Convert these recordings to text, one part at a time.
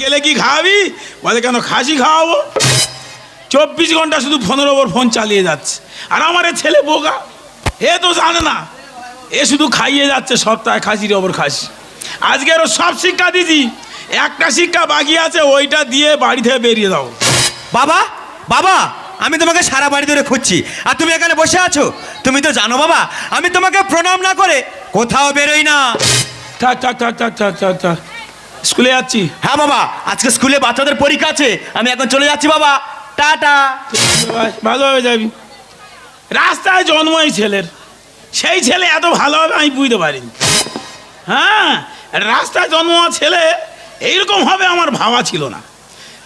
গেলে কি খাওয়াবি? বলে কেন খাসি খাওয়াবো। 24 ঘন্টা শুধু ফোনের ওপর ফোন চালিয়ে যাচ্ছে। আর আমার এ ছেলে বোকা, এ তো জানে না, এ শুধু খাইয়ে যাচ্ছে সপ্তাহে খাসির ওপর খাসি। আজকে আরো সব শিক্ষা দিছি, একটা শিক্ষা বাকি আছে, ওইটা দিয়ে বাড়ি থেকে বেরিয়ে দাও। বাবা বাবা, আমি তোমাকে সারা বাড়ি ধরে খুঁজছি আর তুমি এখানে বসে আছো। তুমি তো জানো বাবা, আমি তোমাকে প্রণাম না করে কোথাও বেরোই না। থাক থাক থাক থাক থাক থাক থাক, স্কুলে যাচ্ছি। হ্যাঁ বাবা, আজকে স্কুলে বাচ্চাদের পরীক্ষা আছে, আমি এখন চলে যাচ্ছি বাবা, টাটা। ভালোভাবে যাবি। রাস্তায় জন্ম এই ছেলের, সেই ছেলে এত ভালো হবে আমি বুঝতে পারিনি। হ্যাঁ, রাস্তায় জন্ম ছেলে এইরকম হবে আমার ভাবা ছিল না।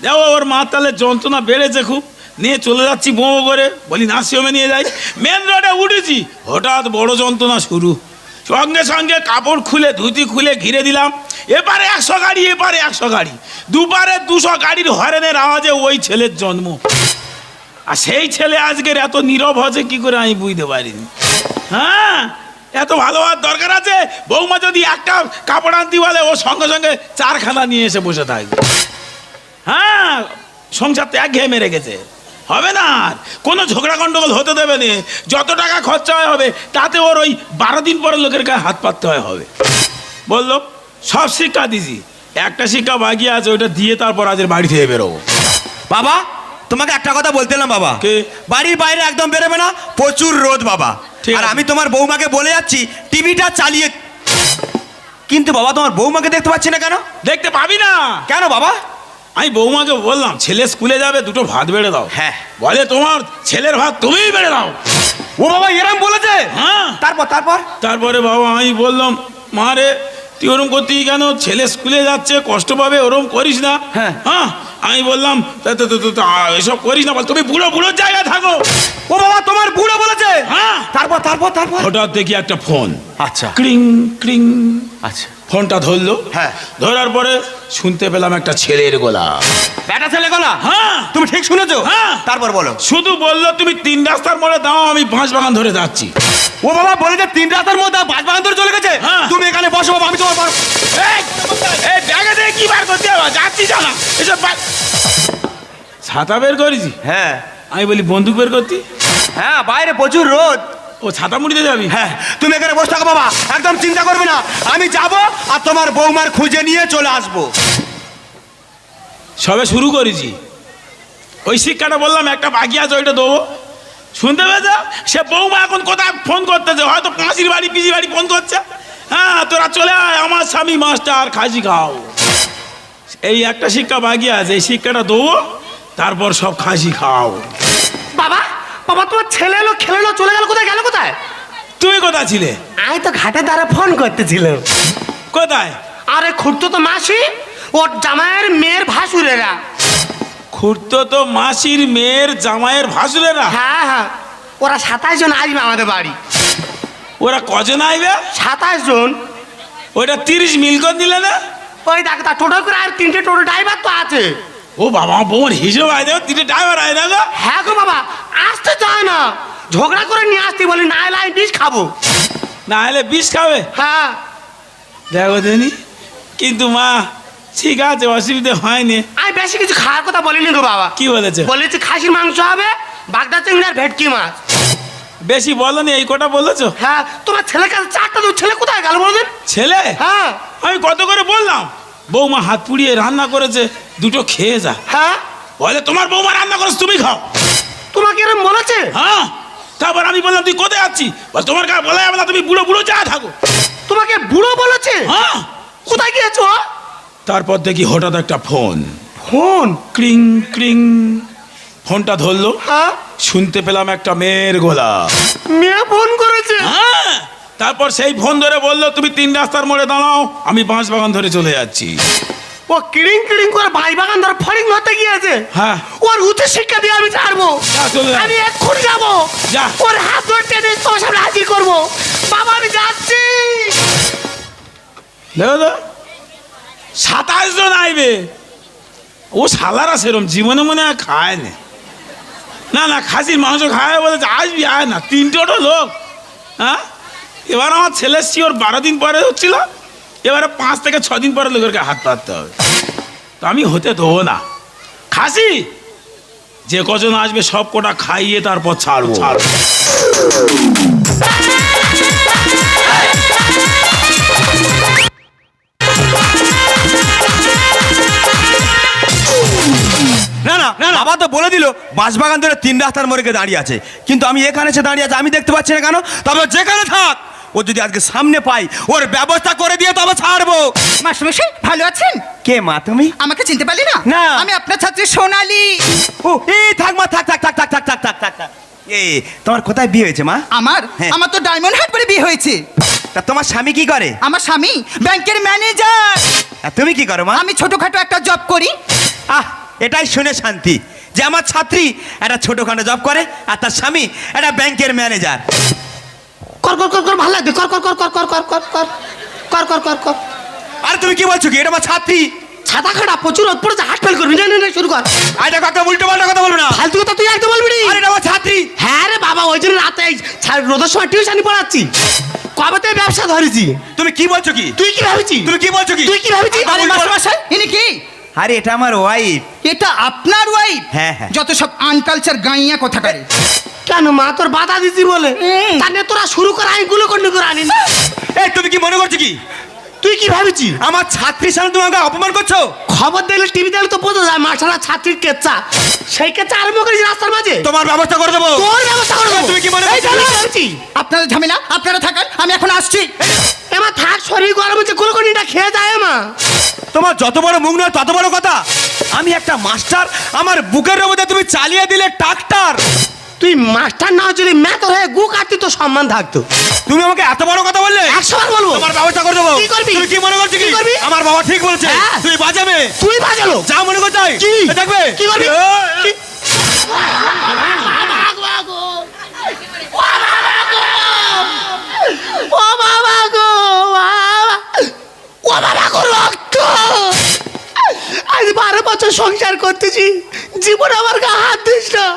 দেখো ওর মাতালের যন্ত্রণা বেড়েছে খুব, নিয়ে চলে যাচ্ছি বো করে, বলি নার্সিংহোমে নিয়ে যাই। মেন রোডে উঠেছি, হঠাৎ বড় যন্ত্রণা শুরু। সঙ্গে সঙ্গে কাপড় খুলে ধুতি খুলে ঘিরে দিলাম। এপারে 100 গাড়ি, এপারে 100 গাড়ি, দুপারে 200 গাড়ির হরেনের আওয়াজে ওই ছেলের জন্ম। আর সেই ছেলে আজকের এত নীরব হচ্ছে কি করে আমি বুঝতে পারিনি। হ্যাঁ, এত ভালো হওয়ার দরকার আছে। বৌমা যদি একটা কাপড় আনতে বলে, ও সঙ্গে সঙ্গে 4খানা নিয়ে এসে বসে থাকবে। হ্যাঁ, সংসার তো এক ঘেয়ে মেরে গেছে, হবে না আর কোনো ঝগড়া গন্ডগোল হতে দেবে না। যত টাকা খরচা হয় হবে, তাতে ওর ওই 12 দিন পরে লোকের গায়ে হাত পাততে হয় হবে। বললো সব শিক্ষা দিছি, একটা শিক্ষা বাকি আছে, ওইটা দিয়ে তারপর আজের বাড়ি থেকে বেরোবো। বাবা, তোমাকে একটা কথা বলতে এলাম বাবা, কে? বাড়ির বাইরে একদম বেরোবে না, প্রচুর রোদ বাবা। ঠিক আর আছে। আমি তোমার বৌমাকে বলে যাচ্ছি টিভিটা চালিয়ে, কিন্তু বাবা তোমার বৌমাকে দেখতে পাচ্ছি না কেন? দেখতে পাবি না কেন বাবা? আমি বৌমাকে বললাম ছেলে স্কুলে যাবে, দুটো ভাত বেড়ে দাও। হ্যাঁ। বলে তোমার ছেলের ভাত তুমিই বেড়ে দাও। ও বাবা, এরম বলেছে? হ্যাঁ। তারপরে বাবা আমি বললাম, মা রে তুই ওরম করতেই কেন? ছেলে স্কুলে যাচ্ছে, কষ্ট পাবে, ওরম করিস না। হ্যাঁ। হ্যাঁ, আমি বললাম এসব করিস না, বল তুমি বুড়ো বুড়োর জায়গায় থাকো। ও বাবা, তোমার বুড়ো বলেছে? হ্যাঁ। তারপর হঠাৎ দেখি একটা ফোন, আচ্ছা ক্রিং ক্রিং। আচ্ছা, ফোনটা ধরলো। হ্যাঁ। ধরার পরে শুনতে পেলাম একটা ছেলের গলা। বেটা ছেলে গলা? হ্যাঁ। তুমি ঠিক শুনেছো? হ্যাঁ। তারপর বলো। শুধু বললো তুমি 3 রাস্তার মোড়ে দাও, আমি বাঁশবাগান ধরে যাচ্ছি। ও বাবা, বলেছে 3 রাস্তার মধ্যে বাঁশবাগান ধরে চলে গেছে। হ্যাঁ। তুমি এখানে বসো বাবা, আমি তোমার এই ব্যাগে থেকে কি বার করতে হবে? যাচ্ছি জানা এসব ছাতা বের করেছি। হ্যাঁ। আমি বলি বন্দুক বের করতি। হ্যাঁ, বাইরে প্রচুর রোদ। ও ছাতা মুড়িতে যাবি? হ্যাঁ, তুমি এখানে বসে থাকো বাবা, একদম চিন্তা করবে না, আমি যাব আর তোমার বৌমার খুঁজে নিয়ে চলে আসবো। সবে শুরু করেছি, ওই শিক্ষাটা বললাম একটা বাকি আছে, ওইটা দেবো। শুনতে পেয়েছ? সে বৌমা এখন কোথায় ফোন করতেছে, হয়তো মাসির বাড়ি পিসির বাড়ি ফোন করছে। হ্যাঁ, তোরা চলে আয়, আমার স্বামী মাস্টার, খাসি খাও। এই একটা শিক্ষা বাকি আছে, এই শিক্ষাটা দেবো, তারপর সব খাসি খাও। বাবা বাবা, তোমার ছেলে এলো, খেলে চলে গেল, কোথায় গেল? কোথায়? তুমি কোথায় ছিলে? আমি তো ঘাটে দ্বারা ফোন করতেছিলাম। কোথায়? আরে খুঁড়তো তো মাসি, ওর জামাইয়ের মেয়ের ভাসুরেরা। খুঁড়তো তো মাসির মেয়ের জামাইয়ের ভাসুরেরা? হ্যাঁ হ্যাঁ, ওরা 27 জন আসবে আমাদের বাড়ি। ওরা কজন আইবে? 27 জন। ওইটা 30 মিল করে দিলে না? ওই দেখ, তা টোটো করে আর 3টে টোটো ড্রাইভার তো আছে। ও বাবা, বৌমার হিসেব আয় দেবে, 3টে ড্রাইভার আয় না গো? হ্যাঁ গো বাবা, আসতে চায় না, ঝগড়া করে নিয়ে আসতে বলি, না এলে আমি বিষ খাবো। না হলে বিষ খাবে? হ্যাঁ। দেখো দেনি, কিন্তু মা ঠিক আছে, অসুবিধা হয়নি। আমি বেশি কিছু খাওয়ার কথা বলিনি গো বাবা। কি বলেছে? বলেছি খাসির মাংস হবে, বাগদা চিংড়ি আর ভেটকি মাছ। বেশি বলনি, এই কটা বলেছো? হ্যাঁ, তোমার ছেলের কাছে 4টা দু, ছেলে কোথায় গেল বলবেন? ছেলে? হ্যাঁ আমি কত করে বললাম, বৌমা হাত পুড়িয়ে রান্না করেছে, দুটো খেয়ে যা। হ্যাঁ, বলে তোমার বৌমা রান্না করেছে, তুমি খাও। তোমাকে এরকম বলেছে? হ্যাঁ। তারপর আমি বললাম তুই কোথায় যাচ্ছি? বল তোমার কাছে বলা যাবে না, তুমি বুড়ো বুড়ো যা থাকো। তোমাকে বুড়ো বলেছে? হ্যাঁ। কোথায় গিয়েছো? তারপর দেখি হঠাৎ একটা ফোন, ফোন ক্রিং ক্রিং। ফোনটা ধরলো, হ্যাঁ, শুনতে পেলাম একটা মেয়ের গলা। মেয়ে ফোন করেছে? হ্যাঁ। তারপর সেই ফোন ধরে বললো তুমি 3 রাস্তার মোড়ে দাঁড়াও, আমি বাঁশবাগান ধরে চলে যাচ্ছি। ও কিড়িং কিড়িং করে ভাই বাগান ধরে ফড়িং হতে গিয়েছে। হ্যাঁ। ওর উচ্চ শিক্ষা দিয়ে আমি ছাড়বো। যা, চলে যা। আমি এক্ষুনি যাবো, যা। ওর হাত ধরে টেনে তোমার সামনে হাজির করবো। বাবা আমি যাচ্ছি। দেখো তো 27 জন আইবে, ও শালারা সেরম জীবনে মনে হয় খায় না। না না, খাসির মাংস খায় বলে আসবি, আয় না, 3টো লোক। হ্যাঁ, এবার আমার ছেলে ওর 12 দিন পরে হচ্ছিল, এবারে 5 থেকে 6 দিন পরে লোকের হাত পাততে হবে। তো আমি হতে দেবো না। খাসি যে কজন আসবে সব কটা খাইয়ে তারপর ছাড়বো। না না না, বাবা তো বলে দিল বাঁশবাগান ধরে 3 রাস্তার মোড়ে দাঁড়িয়ে আছে, কিন্তু আমি এখানে এসে দাঁড়িয়ে আছে, আমি দেখতে পাচ্ছি না কেন? তবে যেখানে থাক, ও যদি আজকে সামনে পাই, ওর ব্যবস্থা করে দিয়ে তবে ছাড়বো। মাস্টারমশাই ভালো আছেন? কে মা তুমি? আমাকে চিনতে পারলি না? না। আমি আপনার ছাত্রী সোনালি। ও এই থাক মা, থাক থাক থাক থাক থাক থাক থাক থাক থাক। এই তোমার কোথায় বিয়ে হয়েছে মা? আমার হ্যাঁ। আমার তো ডায়মন্ড হারবারে বিয়ে হয়েছে। তা তোমার স্বামী কি করে? আমার স্বামী ব্যাংকের ম্যানেজার। আর তুমি কি করো মা? আমি ছোটখাটো একটা জব করি। আহ, এটাই শুনে শান্তি যে আমার ছাত্রী একটা ছোটখাটো জব করে আর তার স্বামী একটা ব্যাংকের ম্যানেজার। কর কর কর কর ভালো লাগবে, কর কর কর কর কর কর কর কর কর কর কর কর। আরে তুমি কি বলছো কি? এটা আমার ছাত্রী। ছাতা খাটা প্রচুর রোদ পড়েছে, হাট ফেল করবি না, না, না, শুরু কর। আরে কাকা উল্টো পাল্টা কথা বলবে না। ফালতু কথা তুই একদম বলবি না। আরে এটা আমার ছাত্রী। হ্যাঁ রে বাবা, ওই জন্য রাতে এই রোদের সময় টিউশনি পড়াচ্ছি। কবে থেকে ব্যবসা ধরেছি? তুমি কি বলছো কি? তুই কি ভাবছিস? তুমি কি বলছো কি? তুই কি ভাবছিস? আরে মাস্টারমশাই ইনি কি? আরে এটা আমার ওয়াইফ। এটা আপনার ওয়াইফ? হ্যাঁ, হ্যাঁ। যত সব আনকালচার গাইয়া কথা করে। কেন মা তোর বাধা দিছি বলে? তাহলে তোরা শুরু কর, আমি গুলো কন্ডি করে আনি। এই তুমি কি মনে করছো কি? তুই কি ভাবছিস? আমার ছাত্রীর সামনে তুমি আমাকে অপমান করছো? খবর দেখলে টিভি দেখলে তো বোঝা যায় মাসালা ছাত্রীর কেচ্চা। সেই কেচ্চা আরম্ভ করেছি রাস্তার মাঝে। তোমার ব্যবস্থা করে দেবো। তোর ব্যবস্থা করে দেবো। তুমি কি মনে এই করছো? তাহলে ভাবছিস? আপনারা ঝামেলা আপনারা থাকেন, আমি এখন আসছি। এমা থাক, শরীর গরম হচ্ছে, গুলোকন্ডিটা খেয়ে যায় মা। তোমার যত বড় মুখ নয় তত বড় কথা। আমি একটা মাস্টার, আমার বুকের মধ্যে তুমি চালিয়ে দিলে ট্রাক্টর। তুই মাস্টার না যদি ম্যাথ হয়ে গু কাটতি তো সম্মান থাকতো। তুমি আমাকে এত বড় কথা বললে? 100 বার বলবো। তোমার ব্যবস্থা করে দেবো। কি করবি? তুমি কি মনে করছো কি? কি করবি? আমার বাবা ঠিক বলেছে, হ্যাঁ। তুই বাজাবে। তুই বাজালো যা মনে করছো তাই। কি? এ দেখবে কি করবি? কি? ও বাবা গো, বাবা। ও বাবা গো, রক্ত। আজ 12 বছর সংসার করতেছি, জীবন আমার গা হাত দিস না।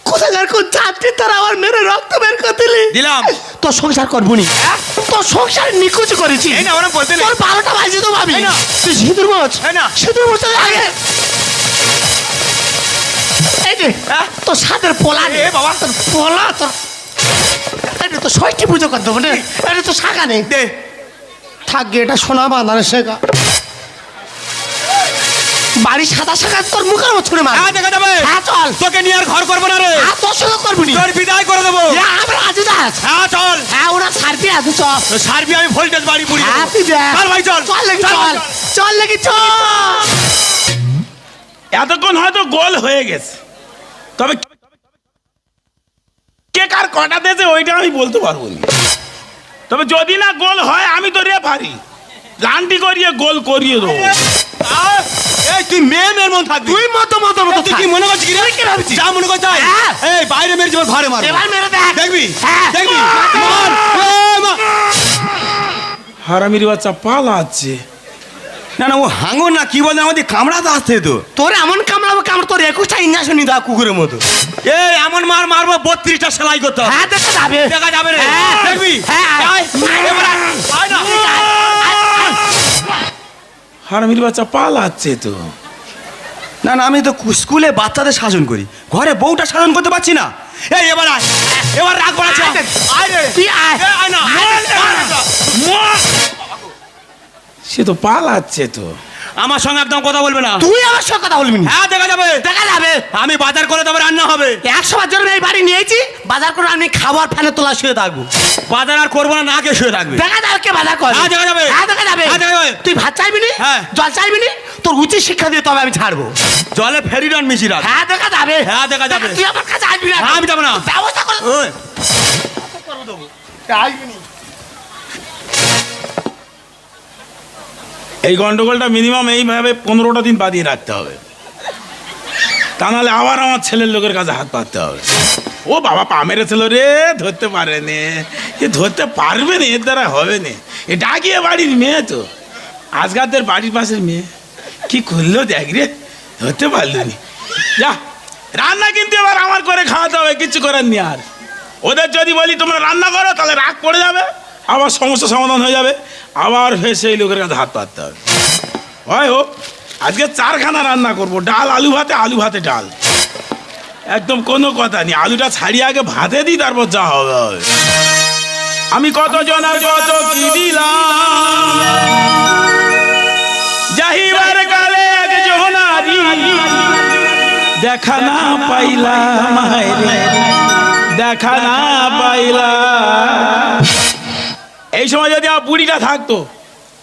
কোথাকার কোন ছাত্রী তারা আমার মেরে রক্ত বের করতে দিলাম। তোর সংসার করবনি, তোর সংসার নিকুচ করেছি। এই না, ওরা বলতে নেই। তোর 12টা বাজে তো ভাবি এই না। তুই সিঁদুর মোচ। এই না। সিঁদুর মোচ আগে। এই যে তোর সাদের পোলা রে এ বাবা। তোর পোলা তোর। এটা তো ষষ্ঠী পুজো করতে হবে না, এটা তো শাখা নেই। দে। থাকবে এটা সোনা বাঁধানোর শেখা। বাড়ি সাদা শাখা তোর মুখের মতো ছুড়ে মার। হ্যাঁ, দেখা যাবে। হ্যাঁ চল। তোকে নিয়ে আর ঘর করবো না রে। হ্যাঁ তোর সঙ্গে করবি তোর বিদায় করে দেবো। আমরা আজু দাস। হ্যাঁ চল। হ্যাঁ ওরা সারবি আজু চল। তো সারবি, আমি ভোল্টেজ বাড়ি পুড়ি দেবো। হ্যাঁ তুই দেখ। চল ভাই চল। চল লেগে চল, চল। চল লেগে চল। এতক্ষণ হয়তো গোল হয়ে গেছে, তবে কে কার কটা দিয়েছে ওইটা আমি বলতে পারবো না। তবে যদি না গোল হয় আমি তো রেফারি, লান্টি করিয়ে গোল করিয়ে দেবো। এই তুই মেয়ের মন থাকবি। তুই মতো মতো মতো তুই কি মনে করছিস কি রে? তুই কি ভাবছিস? যা মনে করছিস। হ্যাঁ। এই বাইরে মেরে যাবে, ঘরে মার। এবার মেরে দেখ। দেখবি? হ্যাঁ। দেখবি? মার। মার। হারামির বাচ্চা পালাচ্ছে। না না, ও হাঙ্গর না কি বলে আমাদের কামড়াতে আসছে তো। তোর এমন কামড়াবো কামড়, তোর 21টা ইঞ্জেকশন দেওয়া কুকুরের মতো। এই এমন মার মারবো 32টা সেলাই করতে হবে। হ্যাঁ দেখা যাবে। দেখা যাবে রে। হ্যাঁ। দেখবি? হ্যাঁ। আয়, এবার আয়। আয় না। হারামির বাচ্চা পালাচ্ছে তো। না না, আমি তো স্কুলে বাচ্চাদের শাসন করি, ঘরে বউটা শাসন করতে পারছি না। এই এবার আয়, এবার রাগ বাড়াচ্ছে। আয় রে। তুই আয়। এ, আয় না। সে তো পালাচ্ছে তো। আমার সঙ্গে একদম কথা বলবে না। তুই আমার সঙ্গে কথা বলবি না। হ্যাঁ দেখা যাবে। দেখা যাবে। আমি বাজার করে তবে রান্না হবে। 100 বার জন্য এই বাড়ি নিয়েছি, বাজার করে আমি খাবার ফ্যানে তোলা শুয়ে থাকবো। বাজার আর করবো না, না কে শুয়ে থাকবে। দেখা যাবে কে বাজার করে। হ্যাঁ, দেখা যাবে। হ্যাঁ দেখা যাবে। হ্যাঁ, দেখা যাবে। তুই ভাত চাইবি নি? হ্যাঁ। জল চাইবি নি? তোর উচিত শিক্ষা দিয়ে তবে আমি ছাড়বো। জলে ফেরিডন মিশি রাখ। হ্যাঁ দেখা যাবে। হ্যাঁ, দেখা যাবে। তুই আমার কাছে আসবি না। হ্যাঁ, আমি যাবো না। ব্যবস্থা করে ওই, আসবি নি। এই গন্ডগোলটা মিনিমাম এইভাবে 15টা দিন বাদিয়ে রাখতে হবে, তা নাহলে আবার আমার ছেলের লোকের কাছে হাত পাততে হবে। ও বাবা পা মেরেছিল রে, ধরতে পারেনি। এ ধরতে পারবে না, এর দ্বারা হবে না। এ ডাকিয়ে বাড়ির মেয়ে তো, আজকালদের বাড়ির পাশের মেয়ে কি করলো দেখ রে, ধরতে পারলো নি। যা রান্না কিন্তু এবার আমার করে খাওয়াতে হবে, কিছু করার নেই। আর ওদের যদি বলি তোমরা রান্না করো তাহলে রাগ পড়ে যাবে, আবার সমস্যা সমাধান হয়ে যাবে, আবার ফের সেই লোকের কাছে হাত পাততে হবে। হয় হোক, আজকে 4খানা রান্না করব, ডাল আলু ভাতে, আলু ভাতে ডাল, একদম কোনো কথা নেই। আলুটা ছাড়িয়ে আগে ভাতে দিই, তারপর যা হবে হবে। আমি কত জনার কত কি দিলাম, যাহিবার কালে একজনারি দেখা না পাইলাম, হায়রে দেখা না পাইলাম। এই সময় যদি আমার বুড়িটা থাকতো,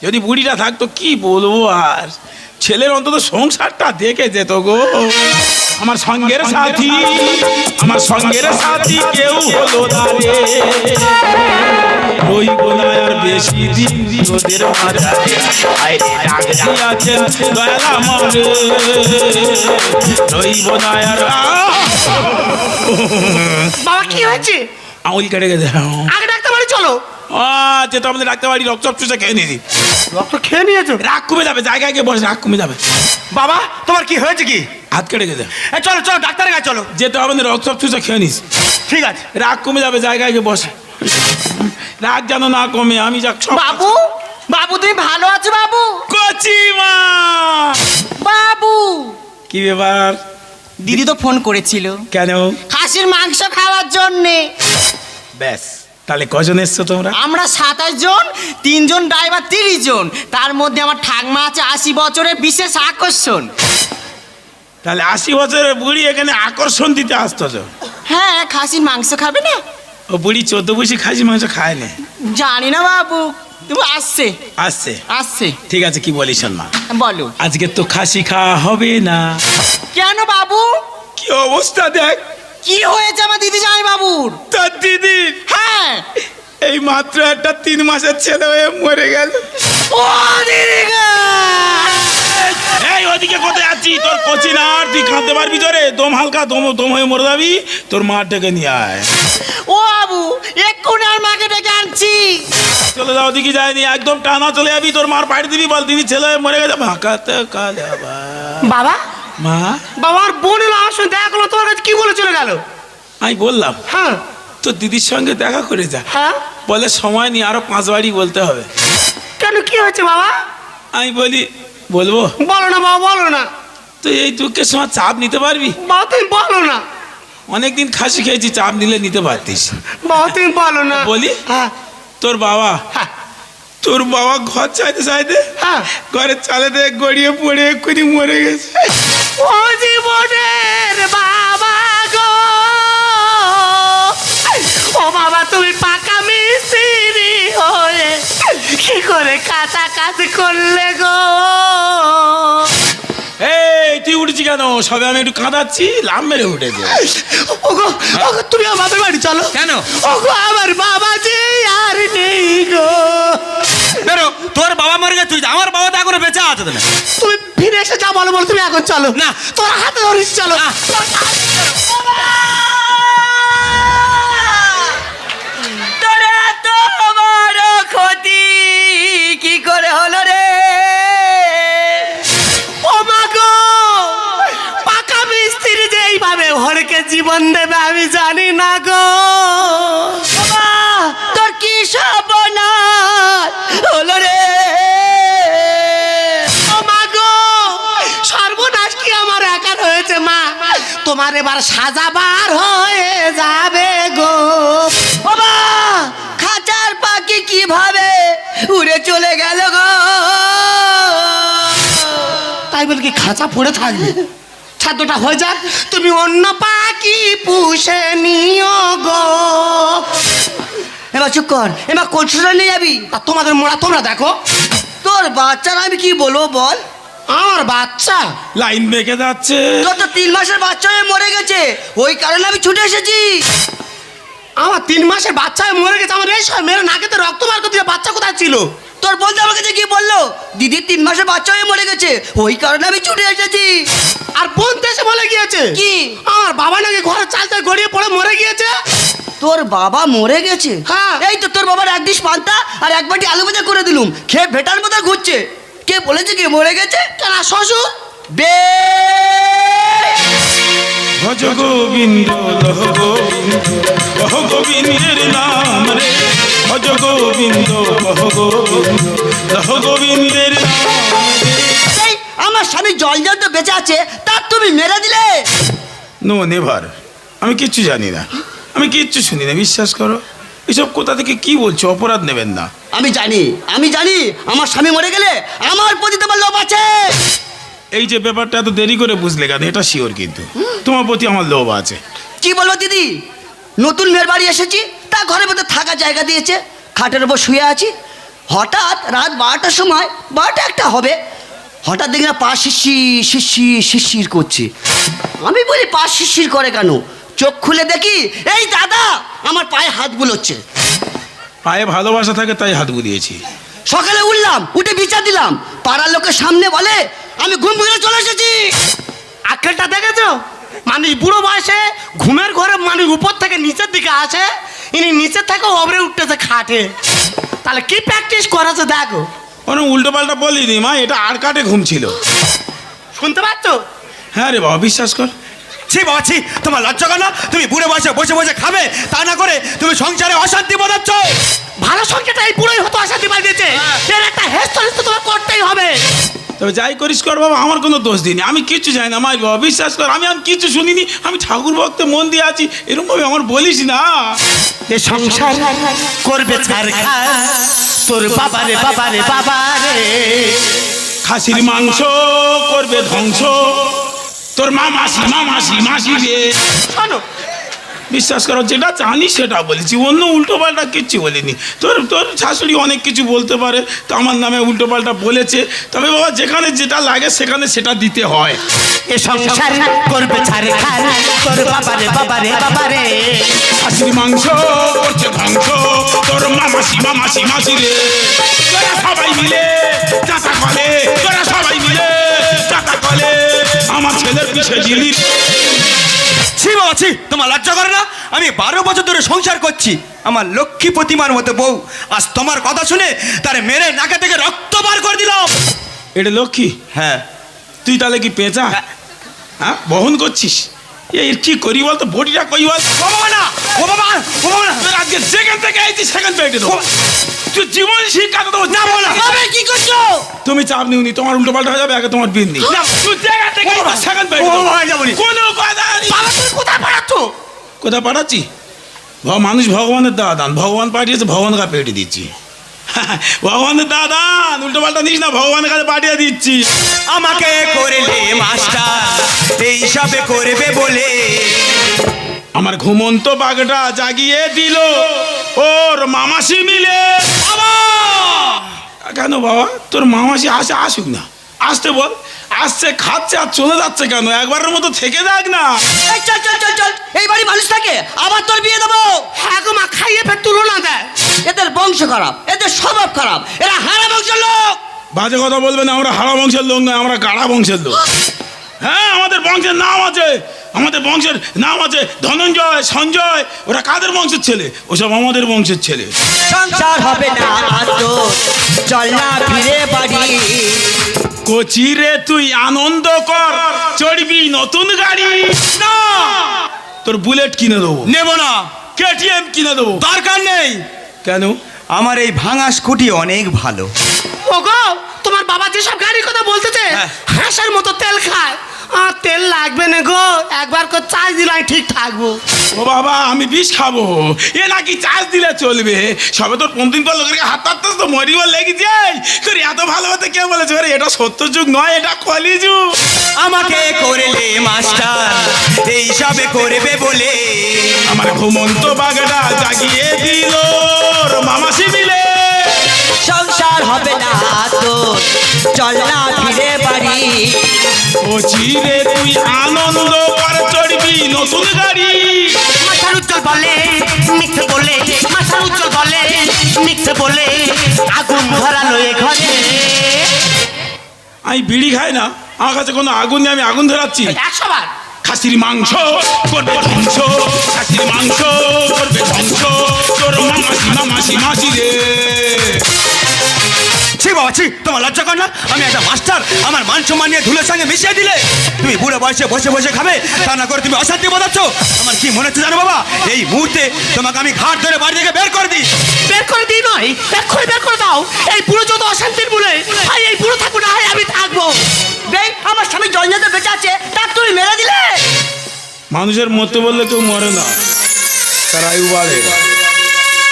যদি বুড়িটা থাকতো কি বলবো আর, ছেলের অন্তত সংসারটা দেখে যেত গো। আমার সঙ্গের সাথী, আমার সঙ্গের সাথী কেউ হলো না রে, রইব না আর বেশি দিন ওদের মাঝারে, আইরে ডাক দিয়াছেন দয়াল আমারে, রইব না আর। বাবা কি হয়েছে? আঙুল কেটে গেছে। আগে ডাক্তার বাড়ি চলো। আচ্ছা, তো আমাদের ডাক্তার বাড়ি রক্ত চুষে খেয়ে নিয়েছি, রক্ত খেয়ে নিয়েছো? রাগ কমে যাবে, জায়গায় গিয়ে বসে রাগ কমে যাবে। বাবা তোমার কি হয়েছে কি? হাত কেটে গেছে। চলো চলো ডাক্তারের কাছে চলো। যেতে হবে না, রক্ত চুষে খেয়ে নিস, ঠিক আছে। রাগ কমে যাবে, জায়গায় গিয়ে বসে। রাগ যেন না কমে, আমি যাক সব। বাবু, বাবু তুমি ভালো আছো বাবু? কচিমা, বাবু কি ব্যাপার? দিদি তো ফোন করেছিল। কেন? খাসির মাংস খাওয়ার জন্যে। ব্যাস, তাহলে কজন এসছো তোমরা? আমরা 27 জন, 3 জন ড্রাইভার 30 জন, তার মধ্যে আমার ঠাকমা আছে 80 বছরের বিশেষ আকর্ষণ। তাহলে 80 বছরের বুড়ি এখানে আকর্ষণ দিতে আসতেছ? হ্যাঁ, খাসির মাংস খাবে না? ও বুড়ি 14 বছর খাসি মাংস খায় না? জানি না বাবু, তুমি আসছে আসছে। আসছে। ঠিক আছে, কি বলিস শোন মা, বলো। আজকে তো খাসি খাওয়া হবে না। কেন বাবু? কি অবস্থা দেখ। কি হয়েছে আমার দিদি জামাই বাবুর? তার দিদি হ্যাঁ, এই মাত্র একটা 3 মাসের ছেলে হয়ে মরে গেল। ও দিদি গো! এই ওদিকে কোথায় যাচ্ছি? তোর কচি না, আর তুই কাঁদতে পারবি তোরে? দম হালকা, দম হয়ে মরে যাবি। তোর মা ডেকে নিয়ে আয়। ও বাবু, এক্ষুনি আর মাকে ডেকে আনছি। চলে যাও, ওদিকে যায়নি, একদম টানা চলে যাবি। তোর মার পাড়ি দিবি, বল দিদি ছেলে হয়ে মরে গেছে। ভাকাতে কালে বাবা, মা, বাবার বোন এলো, আসুন দেখা করলো, তোমার কাছে কি বলে চলে গেল? আমি বললাম হ্যাঁ তোর দিদির সঙ্গে দেখা করে যা। হ্যাঁ, বলে সময় নিয়ে আরো 5 বাড়ি বলতে হবে। কেন কি হয়েছে বাবা? আমি বলি বলবো? বলো না বাবা, বলো না। তো এই দুঃখের সময় চাপ নিতে পারবি? বাবা তুমি বলো না। অনেকদিন খাসি খেয়েছি, চাপ নিলে নিতে পারতিস। বাবা তুমি বলো না। বলি হ্যাঁ তোর বাবা, হ্যাঁ তোর বাবা ঘর চাইতে চাইতে হ্যাঁ, ঘরের চালেতে গড়িয়ে পড়ে এক্ষুনি মরে গেছে। ও জীবনের বাবা গো, ও বাবা তুমি পাকা মিস্ত্রি হয়ে কি করে কাছাকাছি করলে গো? এই তুই উঠেছি কেন? সবে আমি একটু কাঁদাচ্ছি, লাভ মেরে উঠেছে। ওগো ওগো, তুমি আমার বাপের বাড়ি চলো। কেন? ওগো আমার বাবা যে আর নেই গো। বেরো, তোর বাবা মরে গেছে, তুই যা। আমার বাবা তো এখনো বেঁচে আছে তো না। তুমি ফিরে এসে যা বলো বলো, তুমি এখন চলো না। তোর হাতে ধরিস চলো। না। তোর এত বড় ক্ষতি কি করে হলো রে? ও মা গো, পাকা মিস্ত্রি যে এইভাবে ঘরকে জীবন দেবে আমি জানি না গো। বাবা, তোর কি সর্বনাশ হলো রে? ও মা গো, সর্বনাশ কি আমার একার হয়েছে মা? তোমার এবার সাজাবার হয়ে যাবে গো। বাবা, খাঁচার পাখি কিভাবে উড়ে চলে গেল গো? তাই বলে কি খাঁচা পড়ে থাকবে? ছাদ্যটা হয়ে যাক, তুমি অন্য পাখি পুষে নিও গো। এবার চুপ কর, এবার কোনটা নিয়ে যাবি? আর তোমাদের মোড়া তোমরা দেখো। তোর বাচ্চারা আমি কি বলবো বল? আমার বাচ্চা লাইন বেঁকে যাচ্ছে। তোর তো 3 মাসের বাচ্চা হয়ে মরে গেছে, ওই কারণে আমি ছুটে এসেছি। আমার 3 মাসের বাচ্চা হয়ে মরে গেছে। আমার এই সব মেরে নাকেতে রক্ত বার করতে বাচ্চা কোথায় ছিল? তোর বলতে আমার কাছে কি বললো? দিদির 3 মাসের বাচ্চা হয়ে মরে গেছে, ওই কারণে আমি ছুটে এসেছি। আর বোন দেশে বলে গিয়েছে কি? আমার বাবা নাকি ঘরে চালতে গড়িয়ে পড়ে মরে গিয়েছে। তোর বাবা মরে গেছে? হ্যাঁ। এই তো তোর বাবার 1 ডিশ পান্তা আর 1 বাটি আলু ভাজা করে দিলুম, খেয়ে ভেটার মতো ঘুরছে। কে বলেছে কে মরে গেছে? কেন শ্বশুর? বে ভজ গোবিন্দ লহ গোবিন্দ, কহ গোবিন্দের নাম রে। ভজ গোবিন্দ কহ গোবিন্দ, লহ গোবিন্দের নাম রে। এই, আমার স্বামীর জলজন তো বেঁচে আছে তার তুমি মেরে দিলে। নো নেভার, আমি কিচ্ছু জানি না, আমি কিচ্ছু শুনি না, বিশ্বাস করো। এসব কোথা থেকে কি বলছো, অপরাধ নেবেন না। আমি জানি আমার স্বামী মরে গেলে আমার প্রতি তোমার লোভ আছে। এই যে ব্যাপারটা এত দেরি করে বুঝলে কেন, এটা শিওর কিন্তু তোমার প্রতি আমার লোভ আছে। কি বলবো দিদি, নতুন মেয়ের বাড়ি এসেছি, তা ঘরের মধ্যে থাকার জায়গা দিয়েছে, খাটের উপর শুয়ে আছি। হঠাৎ রাত 12টার সময়, 12টা একটা হবে, হঠাৎ দেখি না পা শিরশির করছে। আমি বলি পা শিরশির করে কেন? চোখ খুলে দেখি এই দাদা আমার পায়ে হাত বুলোচ্ছে। পায়ে ভালোবাসা থাকে তাই হাত বুলিয়েছি। সকালে উঠলাম, উঠে বিচার দিলাম, পাড়ার লোকের সামনে বলে আমি ঘুম ভেঙে চলে এসেছি। আক্কেলটা দেখেছো? মানুষ বুড়ো বয়সে ঘুমের ঘরে মানুষ উপর থেকে নিচের দিকে আসে, ইনি নিচের থেকে ওপরে উঠতেছে খাটে। তাহলে কি প্র্যাকটিস করেছে দেখো। অনেক উল্টো পাল্টা বলিনি মা, এটা আর কাটে ঘুম ছিল। শুনতে পাচ্ছ? হ্যাঁ রে বাবা, বিশ্বাস কর। ছি বাবা ছি, তোমার লজ্জা করে না? তুমি বুড়ে বসে বসে বসে খাবে, তা না করে তুমি সংসারে অশান্তি বোঝাচ্ছ। ভালো সংখ্যাটা এই বুড়োই হতো আশা দিবার দিয়েছে, এর একটা হেস্তনেস্ত তোমার করতেই হবে। তবে যাই করিস কর বাবা, আমার কোনো দোষ দিইনি, আমি কিচ্ছু জানি না মাই বাবা, বিশ্বাস কর। আমি কিচ্ছু শুনিনি, আমি ঠাকুর ভক্তে মন দিয়ে আছি, এরকম ভাবে আমার বলিস না। এ সংসার করবে ছারখার, তোর বাবারে বাবারে বাবারে। খাসির মাংস করবে ধ্বংস, তোর মাসি রে। শোনো, বিশ্বাস করো, যেটা জানি সেটা বলেছি, অন্য উল্টো পাল্টা কিচ্ছু বলিনি। তোর শাশুড়ি অনেক কিছু বলতে পারে, তো আমার নামে উল্টো পাল্টা বলেছে। তবে বাবা যেখানে যেটা লাগে সেখানে সেটা দিতে হয়। এ সংসার করবে ছারখার, তোর বাবারে বাবারে বাবারে। খাসির মাংস করছে ধ্বংস, তোর মাসি রে। তোরা সবাই মিলে চাচা কলে, তোরা সবাই মিলে চাচা কলে আমার ছেলের পিছে জিলি। ছি বাবা ছি, তোমার লজ্জা করে না? আমি 12 বছর ধরে সংসার করছি, আমার লক্ষ্মী প্রতিমার মতো বউ, আজ তোমার কথা শুনে তার মেরে নাকে থেকে রক্ত বার করে দিলাম। এটা লক্ষ্মী? হ্যাঁ। তুই তাহলে কি পেঁচা? হ্যাঁ, বহন করছিস? এর কি করি বলতো, বডিটা কই বল। ও বাবা না, ও বাবা, ও বাবা না। তোর আজকে যেখান থেকে আইছিস সেখান পেটে দেবো। তুই জীবন শিক্ষা দেবো না বলা। তবে কি করছো? তুমি চাপ নিওনি, তোমার উল্টো পাল্টা হয়ে যাবে, আগে তোমার বিন নেই। তুই যেখান থেকে আইছিস সেখান পেটে দেবো। কোনো কথা নেই। বাবা তুমি কোথায় পাঠাচ্ছ? কোথায় পাঠাচ্ছি? মানুষ ভগবানের দাদান, ভগবান পাঠিয়েছে, ভগবানের কাছে পেটে দিচ্ছি। ভগবানের দাদান, উল্টো পাল্টা নিস না, ভগবানের কাছে পাঠিয়ে দিচ্ছি। আমাকে করলে মাস্টার এইসবে করবে বলে আমার ঘুমন্ত বাঘটা জাগিয়ে দিল ওর মামাসি মিলে। কেন বাবা, তোর মামাসি আসুক না, আসতে বল। আসছে, খাচ্ছে আর চলে যাচ্ছে কেন? একবারের মতো থেকে যাক না। এই চল চল চল চল, এই বাড়ি মানুষ থাকে, আবার তোর বিয়ে দেবো। হ্যাঁ গো মা, খাইয়ে ফের তুলনা দেয়। এদের বংশ খারাপ, এদের স্বভাব খারাপ, এরা হারা বংশের লোক। বাজে কথা বলবে না, আমরা হারা বংশের লোক নয়, আমরা গাড়া বংশের লোক। হ্যাঁ, আমাদের বংশের নাম আছে, আমাদের বংশের নাম আছে ধনঞ্জয়, সঞ্জয়। ওরা কাদের বংশের ছেলে? ওসব আমাদের বংশের ছেলে। সংসার হবে না তো চল না ফিরে বাড়ি। কচিরে তুই আনন্দ কর, চড়বি নতুন গাড়ি। না, তোর বুলেট কিনে দেবো। নেব না। কেটিএম কিনে দেবো। দরকার নেই। কেন? আমার এই ভাঙা স্কুটি অনেক ভালো। ওগো, তোমার বাবা যেসব গাড়ির কথা বলতেছে, হ্যাঁ। হাঁসের মতো তেল খায়। আর তেল লাগবে না গো, একবার করে চার্জ দিলে আমি ঠিক থাকবো। ও বাবা, আমি বিষ খাবো, এ নাকি চার্জ দিলে চলবে? সবে তোর 15 দিন পর লোকের হাত পাততেছ তো মরিবার লেগেছে। তোর এত ভালো হতে কে বলেছে? এটা সত্য যুগ নয়, এটা কলি যুগ। আমাকে করলে মাস্টার এইসবে করবে বলে আমার ঘুমন্ত বাঘটা জাগিয়ে দিল ওর মামাসি মিলে। সংসার হবে না তো চল না ফিরে বাড়ি। কচিরে তুই আনন্দ কর, চড়বি নতুন গাড়ি। মাথার উজ্জ্বল বলে মিথ্যে বলে, মাথার উজ্জ্বল বলে মিথ্যে বলে, আগুন ধরালো এ ঘরে। আমি বিড়ি খাই না, আমার কাছে কোনো আগুন নেই, আমি আগুন ধরাচ্ছি। 100 বার। খাসির মাংস করবে ধ্বংস, খাসির মাংস করবে ধ্বংস, তোর মামাসি রে। ছি বাবা ছি, তোমার লজ্জা কর না? আমি একটা মাস্টার, আমার মান সম্মান নিয়ে ধুলের সঙ্গে মিশিয়ে দিলে। তুমি বুড়ো বয়সে বসে বসে খাবে, তা না করে তুমি অশান্তি বোঝাচ্ছ। আমার কি মনে হচ্ছে জানো বাবা, এই মুহূর্তে তোমাকে আমি ঘাট ধরে বাড়ি থেকে বের করে দিই। বের করে দিই নয়, এক্ষুনি বের করে দাও। এই বুড়ো যত অশান্তির বলে, হয় এই বুড়ো থাকবো না হয় আমি থাকবো। দেখ আমার স্বামী মানুষের মরতে বললে কেউ মরে না, তার আয়ু বাড়ে।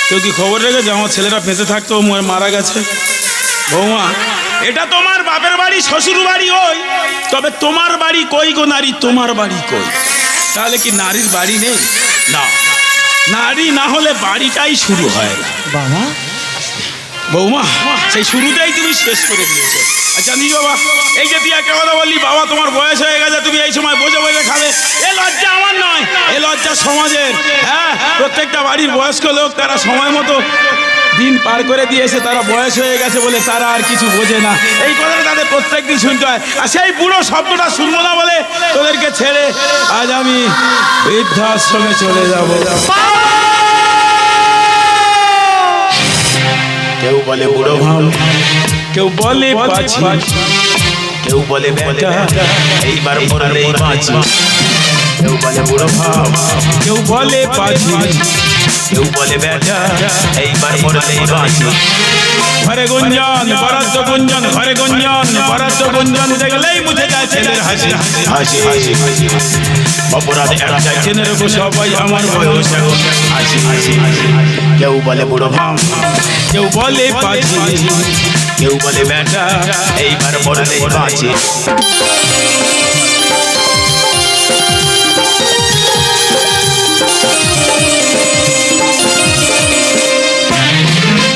কেউ কি খবর রেখেছে আমার ছেলেরা বেঁচে থাকতো মারা গেছে? বৌমা, এটা তোমার বাপের বাড়ি, শ্বশুর বাড়ি ওই, তবে তোমার বাড়ি কই গো নারী, তোমার বাড়ি কই? তাহলে কি নারীর বাড়ি নেই? না, নারী না হলে বাড়িটাই শুরু হয় না। বাবা বৌমা, সেই শুরুতেই তুমি শেষ করে দিয়েছো। আচ্ছা নিজ বাবা, এই যে তুই একটা কথা বললি, বাবা তোমার বয়স হয়ে গেছে, তুমি এই সময় বসে বসে খাবে, এ লজ্জা আমার নয়, এ লজ্জা সমাজের। হ্যাঁ, প্রত্যেকটা বাড়ির বয়স্ক লোক তারা সময় মতো দিন পার করে দিয়েছে, তারা বয়স হয়ে গেছে বলে তারা আর কিছু বোঝে না, এই কথাটা তাদের প্রত্যেকদিন শুনতে হয়। আর সেই বুড়ো শব্দটা শুনবো না বলে তোদেরকে ছেড়ে আজ আমি বৃদ্ধাশ্রমে চলে যাবো। কেউ বলে বুড়ো ভাম, কেউ বলে পাছি, কেউ বলে বেটা এইবার মরলেই বাঁচি। কেউ বলে বুড়ো ভাম, কেউ বলে পাছি, কেউ বলে বেটা এইবার মরলেই বাঁচি। ঘরে গুঞ্জন বরাদ্দ গুঞ্জন, ঘরে গুঞ্জন বরাদ্দ গুঞ্জন, দেখলেই মুছে যায় ছেলের হাসি হাসি হাসি। অপরাধ একটাই জেনে রেখো সবাই, আমার বয়স এখন হাসি হাসি। কেউ বলে বুড়ো ভাম, কেউ বলে পাছি, কেউ বলে বেটা এইবার মরলেই বাঁচি।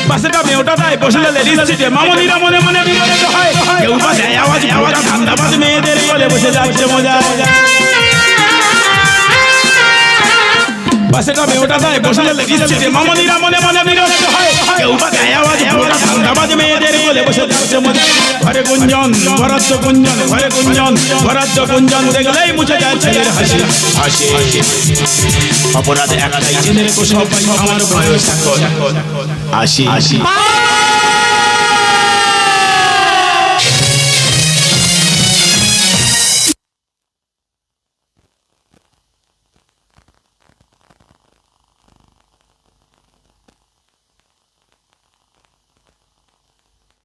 বাসেটা মেয়েটা দেয় বসলে লেডিস সিটে, মামনিরা মনে মনে বিপদে হয়, কেউ বা দেয় আওয়াজ আওয়াজ, ধান্দাবাজ মেয়েদের বলে বসে যাচ্ছে মজা। বাসেটা মেয়েটা দেয় বসলে লেডিস সিটে, মামনিরা মনে মনে বিরক্ত হয়, কেউ বা দেয় আওয়াজ আওয়াজ, ধান্দাবাজ মেয়েদের বলে বসে যাচ্ছে মজা। ঘরে গুঞ্জন বরাদ্দ গুঞ্জন, ঘরে গুঞ্জন বরাদ্দ গুঞ্জন, দেখলেই মুছে যায় ছেলের হাসি হাসি হাসি। অপরাধে একটাই জেনে রেখো সবাই, আমার বয়স এখন হাসি হাসি।